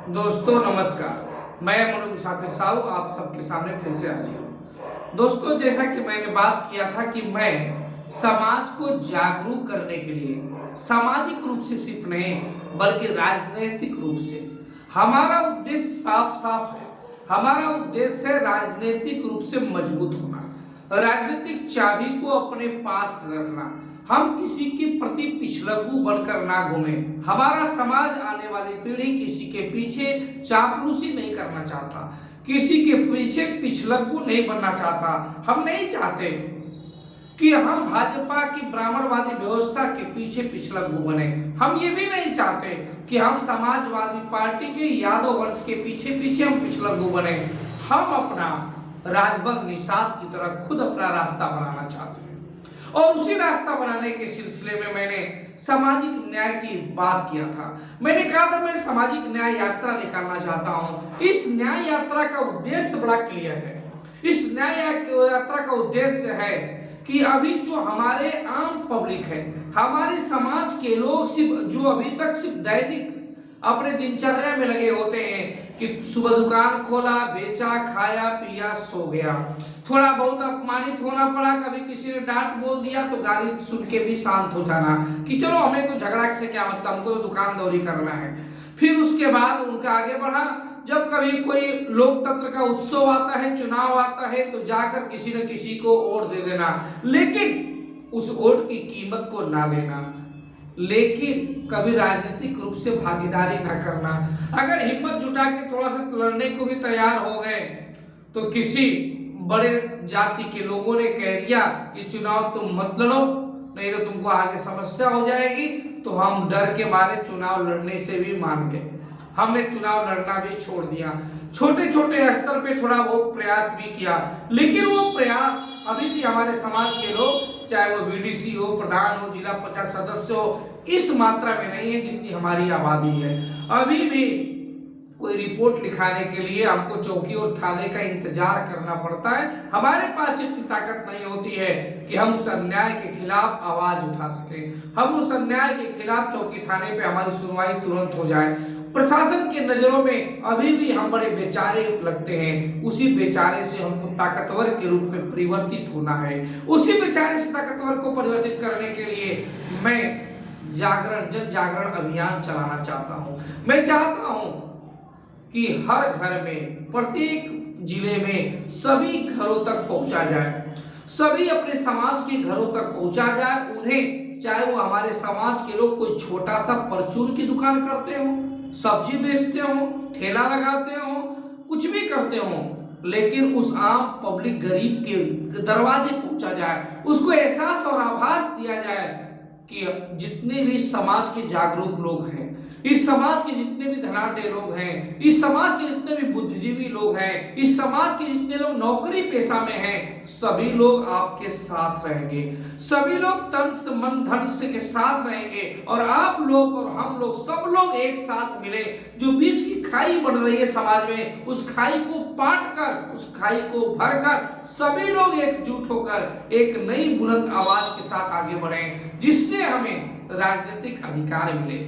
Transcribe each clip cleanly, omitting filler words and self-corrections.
दोस्तों नमस्कार, मैं मनोज मुसाफिर साहू आप सबके सामने फिर से हाजिर हूँ। दोस्तों, जैसा कि मैंने बात किया था कि मैं समाज को जागरूक करने के लिए सामाजिक रूप से सिर्फ नहीं बल्कि राजनीतिक रूप से हमारा उद्देश्य साफ साफ है। हमारा उद्देश्य है राजनीतिक रूप से मजबूत होना, राजनीतिक चाबी को अपने पास रखना। हम किसी के प्रति पिछलकू बनकर ना घूमे। हमारा समाज आने वाली पीढ़ी किसी के पीछे चापलूसी नहीं करना चाहता, किसी के पीछे पिछलकू नहीं बनना चाहता। हम नहीं चाहते कि हम भाजपा की ब्राह्मणवादी व्यवस्था के पीछे पिछलकू बने। हम ये भी नहीं चाहते कि हम समाजवादी पार्टी के यादव वंश के पीछे पीछे हम पिछलकू बने। हम अपना राजभर निषाद की तरह खुद अपना रास्ता बनाना चाहते हैं और उसी रास्ता बनाने के सिलसिले में मैंने सामाजिक न्याय की बात किया था। मैंने कहा था मैं सामाजिक न्याय यात्रा निकालना चाहता हूं। इस न्याय यात्रा का उद्देश्य बड़ा क्लियर है। इस न्याय यात्रा का उद्देश्य है कि अभी जो हमारे आम पब्लिक है, हमारे समाज के लोग सिर्फ जो अभी तक सिर्फ दैनिक अपने दिनचर्या में लगे होते हैं कि सुबह दुकान खोला, बेचा, खाया, पिया, सो गया। थोड़ा बहुत अपमानित होना पड़ा, कभी किसी ने डांट बोल दिया तो गाली सुन के भी शांत हो जाना कि चलो हमें तो झगड़ा से क्या मतलब, हमको तो दुकानदौरी करना है। फिर उसके बाद उनका आगे बढ़ा, जब कभी कोई लोकतंत्र का उत्सव आता है, चुनाव आता है तो जाकर किसी न किसी को वोट दे देना, लेकिन उस वोट की कीमत को ना लेना, लेकिन कभी राजनीतिक रूप से भागीदारी ना करना। अगर हिम्मत जुटा के थोड़ा सा लड़ने को भी तैयार हो गए तो किसी बड़े जाति के लोगों ने कह दिया कि चुनाव तुम मत लड़ो, नहीं तो तुमको आगे समस्या हो जाएगी, तो हम डर के मारे चुनाव लड़ने से भी मान गए। हमने चुनाव लड़ना भी छोड़ दिया। छोटे छोटे स्तर पे थोड़ा बहुत प्रयास भी किया, लेकिन वो प्रयास अभी भी हमारे समाज के लोग, चाहे वो बीडीसी हो, प्रधान हो, जिला पंचायत सदस्य हो, इस मात्रा में नहीं है जितनी हमारी आबादी है। अभी भी कोई रिपोर्ट लिखाने के लिए हमको चौकी और थाने का इंतजार करना पड़ता है। हमारे पास इतनी ताकत नहीं होती है कि हम उस अन्याय के खिलाफ आवाज उठा सकें। हम उस अन्याय के खिलाफ चौकी थाने पे हमारी सुनवाई तुरंत हो जाए। प्रशासन के नजरों में अभी भी हम बड़े बेचारे लगते हैं। उसी बेचारे से हमको ताकतवर के रूप में परिवर्तित होना है। उसी बेचारे से ताकतवर को परिवर्तित करने के लिए मैं जन जागरण अभियान चलाना चाहता हूं। मैं चाहता हूं कि हर घर में, प्रत्येक जिले में सभी घरों तक पहुंचा जाए, सभी अपने समाज के घरों तक पहुंचा जाए। उन्हें, चाहे वो हमारे समाज के लोग कोई छोटा सा परचून की दुकान करते हो, सब्जी बेचते हो, ठेला लगाते हो, कुछ भी करते हो, लेकिन उस आम पब्लिक गरीब के दरवाजे पहुंचा जाए। उसको एहसास और आभास दिया जाए कि जितने भी समाज के जागरूक लोग हैं, इस समाज के जितने भी धनाढ्य लोग हैं, इस समाज के जितने भी बुद्धिजीवी लोग हैं, इस समाज के जितने लोग नौकरी पेशा में हैं, सभी लोग आपके साथ रहेंगे। सभी लोग तन से मन धन से के साथ रहेंगे और आप लोग और हम लोग सब लोग एक साथ मिले। जो बीच की खाई बन रही है समाज में, उस खाई को पाट कर, उस खाई को भरकर सभी लोग एकजुट होकर एक नई बुलंद आवाज के साथ आगे बढ़े, जिससे हमें राजनीतिक अधिकार मिले।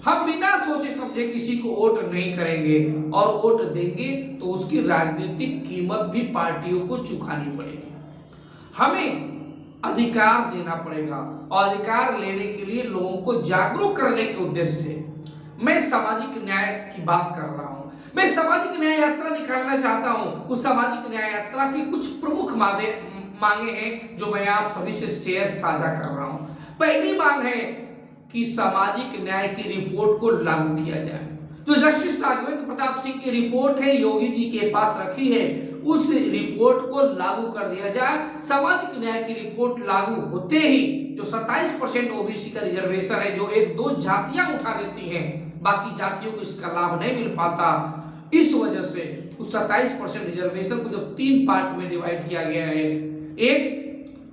हम बिना सोचे समझे किसी को वोट नहीं करेंगे और वोट देंगे तो उसकी राजनीतिक कीमत भी पार्टियों को चुकानी पड़ेगी। हमें अधिकार देना पड़ेगा और अधिकार लेने के लिए लोगों को जागरूक करने के उद्देश्य से मैं सामाजिक न्याय की बात कर रहा हूं। मैं सामाजिक न्याय यात्रा निकालना चाहता हूं। उस सामाजिक न्याय यात्रा की कुछ प्रमुख मांगे हैं जो मैं आप सभी से शेयर साझा कर रहा हूं। पहली मांग है कि सामाजिक न्याय की रिपोर्ट को लागू किया जाए। जो जस्टिस राघवेंद्र प्रताप सिंह की रिपोर्ट है, योगी जी के पास रखी है, उस रिपोर्ट को लागू कर दिया जाए। सामाजिक न्याय की रिपोर्ट लागू होते ही जो 27% ओबीसी का रिजर्वेशन है, जो एक दो जातियां उठा देती हैं, बाकी जातियों को इसका लाभ नहीं मिल पाता। इस वजह से उस 27% रिजर्वेशन को जब 3 पार्ट में डिवाइड किया गया है, एक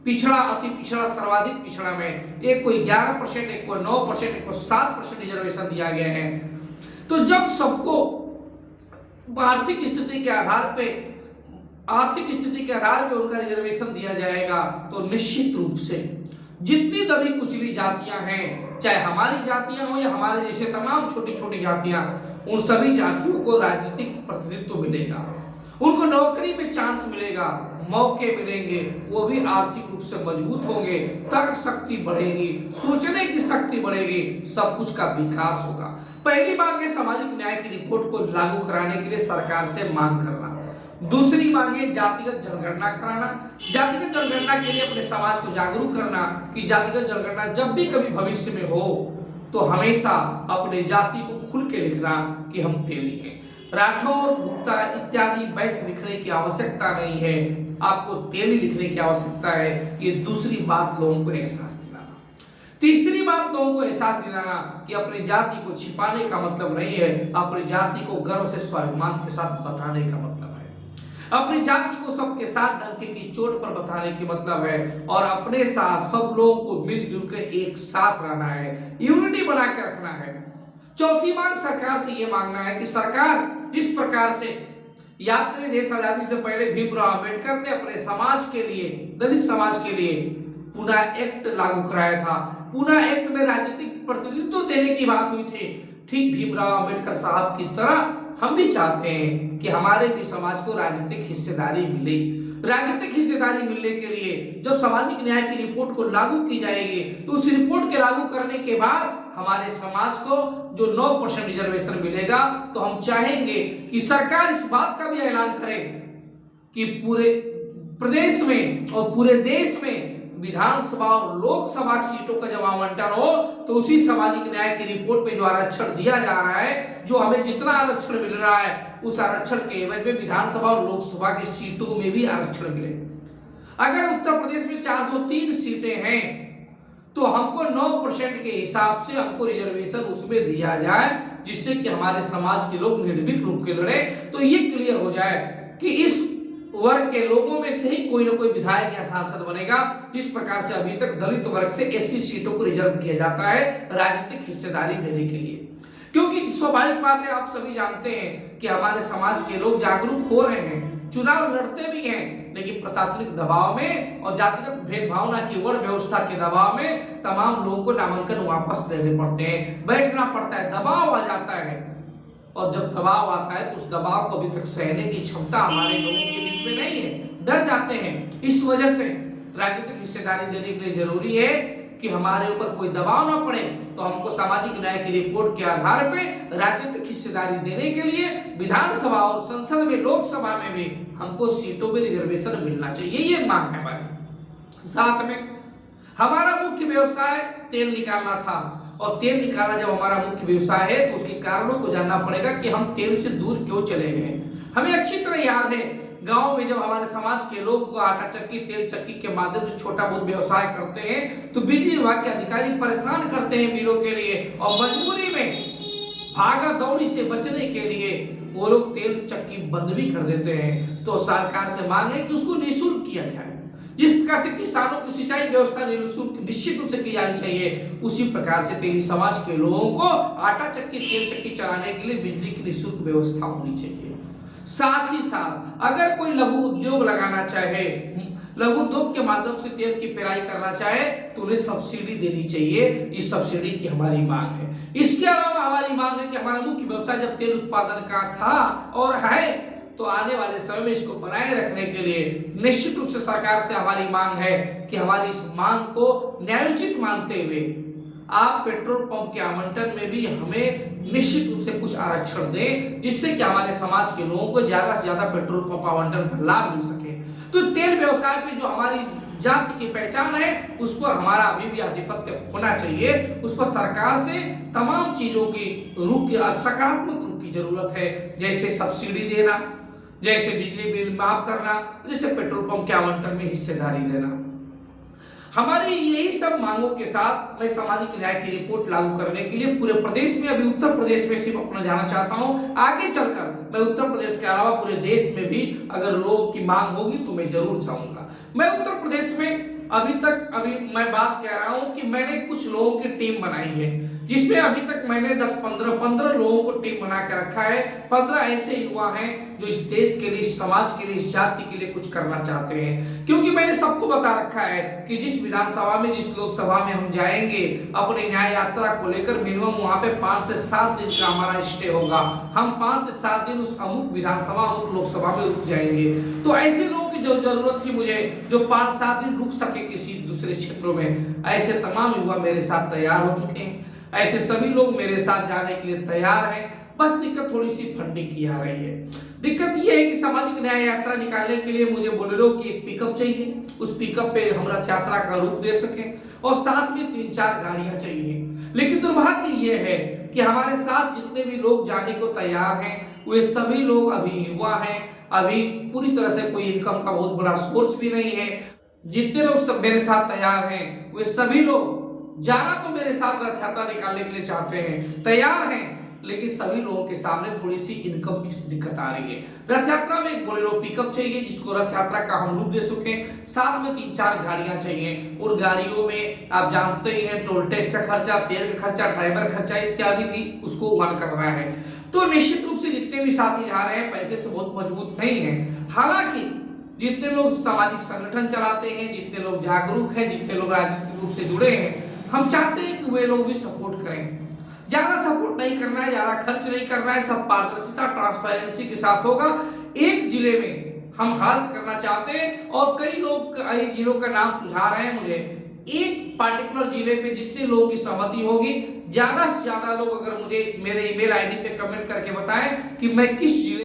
पिछड़ा, अति पिछड़ा, सर्वाधिक पिछड़ा में एक को 11%, एक को 9%, एक को 7% रिजर्वेशन दिया गया है। तो जब सबको आर्थिक स्थिति के आधार पे उनका रिजर्वेशन दिया जाएगा तो निश्चित रूप से जितनी दबी कुचली जातियां हैं, चाहे हमारी जातियां हो या हमारे जैसे तमाम छोटी छोटी जातियां, उन सभी जातियों को राजनीतिक प्रतिनिधित्व मिलेगा, उनको नौकरी में चांस मिलेगा, मौके मिलेंगे, वो भी आर्थिक रूप से मजबूत होंगे, तर्क शक्ति बढ़ेगी, सोचने की शक्ति बढ़ेगी, सब कुछ का विकास होगा। पहली मांग है सामाजिक न्याय की रिपोर्ट को लागू कराने के लिए सरकार से मांग करना। दूसरी मांग है जातिगत जनगणना कराना। जातिगत जनगणना के लिए अपने समाज को जागरूक करना कि जातिगत जनगणना जब भी कभी भविष्य में हो तो हमेशा अपने जाति को खुल के लिखना कि हम तेली हैं। राठौर, गुप्ता इत्यादि वैश्य लिखने की आवश्यकता नहीं है, आपको तेली लिखने की आवश्यकता है। ये दूसरी बात लोगों को एहसास दिलाना। तीसरी बात लोगों को एहसास दिलाना कि अपनी जाति को छिपाने का मतलब नहीं है, अपनी जाति को गर्व से स्वाभिमान के साथ बताने का मतलब है। अपनी जाति को सबके साथ डंके की चोट पर बताने की मतलब है, और अपने साथ सब लोगों को मिलजुल कर एक साथ रहना है, यूनिटी बना के रखना है। चौथी मांग सरकार से यह मांगना है कि सरकार जिस प्रकार से याद करें देश आजादी से पहले भीमराव अंबेडकर ने अपने समाज के लिए, दलित समाज के लिए पूना एक्ट लागू कराया था। पूना एक्ट में राजनीतिक प्रतिनिधित्व देने की बात हुई थी। ठीक भीमराव अंबेडकर साहब की तरह हम भी चाहते हैं कि हमारे भी समाज को राजनीतिक हिस्सेदारी मिले। राजनीतिक हिस्सेदारी मिलने के लिए जब सामाजिक न्याय की रिपोर्ट को लागू की जाएगी तो उस रिपोर्ट के लागू करने के बाद हमारे समाज को जो 9% रिजर्वेशन मिलेगा, तो हम चाहेंगे कि सरकार इस बात का भी ऐलान करे कि पूरे प्रदेश में और पूरे देश में विधानसभा और लोकसभा सीटों का जब आवंटन हो तो उसी सामाजिक न्याय की रिपोर्ट में जो आरक्षण दिया जा रहा है, जो हमें जितना आरक्षण मिल रहा है, उस आरक्षण के एवज में विधानसभा और लोकसभा की सीटों में भी आरक्षण मिले। अगर उत्तर प्रदेश में 403 सीटें हैं तो हमको 9% के हिसाब से हमको रिजर्वेशन उसमें दिया जाए, जिससे कि हमारे समाज के लोग निर्भीक रूप के लड़े। तो ये क्लियर हो जाए कि इस वर्ग के लोगों में से ही कोई ना कोई विधायक या सांसद बनेगा। जिस प्रकार से अभी तक दलित वर्ग से एससी सीटों को रिजर्व किया जाता है राजनीतिक हिस्सेदारी देने के लिए, क्योंकि स्वाभाविक बात है, आप सभी जानते हैं कि हमारे समाज के लोग जागरूक हो रहे हैं, चुनाव लड़ते भी हैं, लेकिन प्रशासनिक दबाव में और जातिगत भेदभावना की वर्ण व्यवस्था के दबाव में तमाम लोगों को नामांकन वापस लेने पड़ते हैं, बैठना पड़ता है, दबाव आ जाता है। और जब दबाव आता है तो उस दबाव को अभी तक सहने की क्षमता हमारे लोगों के बीच में नहीं है, डर जाते हैं। इस वजह से राजनीतिक हिस्सेदारी देने के लिए जरूरी है कि हमारे ऊपर कोई दबाव ना पड़े, तो हमको सामाजिक न्याय की रिपोर्ट के आधार पे राजनीतिक हिस्सेदारी देने के लिए विधानसभा और संसद में, लोकसभा में भी हमको सीटों में रिजर्वेशन मिलना चाहिए, ये मांग है हमारी। साथ में हमारा मुख्य व्यवसाय तेल निकालना था, और तेल निकालना जब हमारा मुख्य व्यवसाय है तो उसके कारणों को जानना पड़ेगा कि हम तेल से दूर क्यों चले गए। हमें अच्छी तरह याद है गांव में जब हमारे समाज के लोग आटा चक्की, तेल चक्की के माध्यम से छोटा बहुत व्यवसाय करते हैं तो बिजली विभाग के अधिकारी परेशान करते हैं बिलों के लिए, और मजबूरी में भागा दौड़ी से बचने के लिए वो लोग तेल चक्की बंद भी कर देते हैं। तो सरकार से मांग है कि उसको निःशुल्क किया जाए। जिस प्रकार से किसानों की सिंचाई व्यवस्था निश्चित रूप से की जानी चाहिए, उसी प्रकार से तेली समाज के लोगों को आटा चक्की, तेल चक्की चलाने के लिए बिजली की निःशुल्क व्यवस्था होनी चाहिए। साथ ही साथ अगर कोई लघु उद्योग लगाना चाहे, लघु उद्योग के माध्यम से तेल की पेराई करना चाहे तो उन्हें सब्सिडी देनी चाहिए। इस सब्सिडी की हमारी मांग है। इसके अलावा हमारी मांग है कि हमारा मुख्य व्यवसाय जब तेल उत्पादन का था और है, तो आने वाले समय में इसको बनाए रखने के लिए निश्चित रूप से सरकार से हमारी मांग है कि हमारी इस मांग को न्यायोचित मानते हुए आप पेट्रोल पंप के आवंटन में भी हमें निश्चित रूप से कुछ आरक्षण दें, जिससे कि हमारे समाज के लोगों को ज्यादा से ज्यादा पेट्रोल पंप आवंटन का लाभ मिल सके। तो तेल व्यवसाय पे जो हमारी जाति की पहचान है उस पर हमारा अभी भी आधिपत्य होना चाहिए। उस पर सरकार से तमाम चीजों की सकारात्मक रूप की जरूरत है, जैसे सब्सिडी देना, जैसे बिजली बिल माफ करना, जैसे पेट्रोल पंप के आवंटन में हिस्सेदारी देना। हमारी यही सब मांगों के साथ मैं सामाजिक न्याय की रिपोर्ट लागू करने के लिए पूरे प्रदेश में, अभी उत्तर प्रदेश में सिर्फ अपना जाना चाहता हूं, आगे चलकर मैं उत्तर प्रदेश के अलावा पूरे देश में भी अगर लोगों की मांग होगी तो मैं जरूर जाऊंगा। मैं उत्तर प्रदेश में अभी मैं बात कह रहा हूं कि मैंने कुछ लोगों की टीम बनाई है जिसमें अभी तक मैंने 10-15 लोगों को टीम बना के रखा है। 15 ऐसे युवा हैं जो इस देश के लिए, इस समाज के लिए, इस जाति के लिए कुछ करना चाहते हैं। क्योंकि मैंने सबको बता रखा है कि जिस विधानसभा में, जिस लोकसभा में हम जाएंगे अपनी न्याय यात्रा को लेकर, मिनिमम वहां पे 5 से 7 दिन का हमारा स्टे होगा। हम 5 से 7 दिन उस अमुक विधानसभा, अमुक लोकसभा में रुक जाएंगे। तो ऐसे लोगों की जो जरूरत थी मुझे, जो 5-7 दिन रुक सके किसी दूसरे क्षेत्रों में, ऐसे तमाम युवा मेरे साथ तैयार हो चुके हैं। ऐसे सभी लोग मेरे साथ जाने के लिए तैयार हैं। बस दिक्कत थोड़ी सी फंडिंग की आ रही है। दिक्कत यह है कि सामाजिक न्याय यात्रा निकालने के लिए मुझे बोलेरो की एक पिकअप चाहिए। उस पिकअप पे हम रथ यात्रा का रूप दे सकें और साथ में 3-4 गाड़ियां चाहिए। लेकिन दुर्भाग्य यह है कि हमारे साथ जितने भी लोग जाने को तैयार हैं वे सभी लोग अभी युवा हैं। अभी पूरी तरह से कोई इनकम का बहुत बड़ा सोर्स भी नहीं है। जितने लोग सब मेरे साथ तैयार हैं वे सभी लोग जाना तो मेरे साथ रथ यात्रा निकालने के लिए चाहते हैं, तैयार हैं, लेकिन सभी लोगों के सामने थोड़ी सी इनकम की दिक्कत आ रही है। रथ यात्रा में एक बोलेरो पिकअप चाहिए जिसको रथ यात्रा का हम रूप दे सकें। साथ में 3-4 गाड़ियां चाहिए। उन गाड़ियों में आप जानते ही हैं टोल टैक्स का खर्चा, तेल का खर्चा, ड्राइवर खर्चा इत्यादि भी उसको वहन करना है। तो निश्चित रूप से जितने भी साथी जा रहे हैं पैसे से बहुत मजबूत नहीं है। हालांकि जितने लोग सामाजिक संगठन चलाते हैं, जितने लोग जागरूक हैं, जितने लोग राजनीतिक रूप से जुड़े हैं, हम चाहते हैं कि वे लोग भी सपोर्ट करें। ज्यादा सपोर्ट नहीं करना है, ज्यादा खर्च नहीं करना है, सब पारदर्शिता, ट्रांसपेरेंसी के साथ होगा। एक जिले में हम हाल्ट करना चाहते हैं और कई लोग कई जिलों का नाम सुझा रहे हैं मुझे। एक पार्टिकुलर जिले पे जितने लोगों की सहमति होगी, ज्यादा से ज्यादा लोग अगर मुझे मेरे ईमेल आईडी पे कमेंट करके बताएं कि मैं किस जिले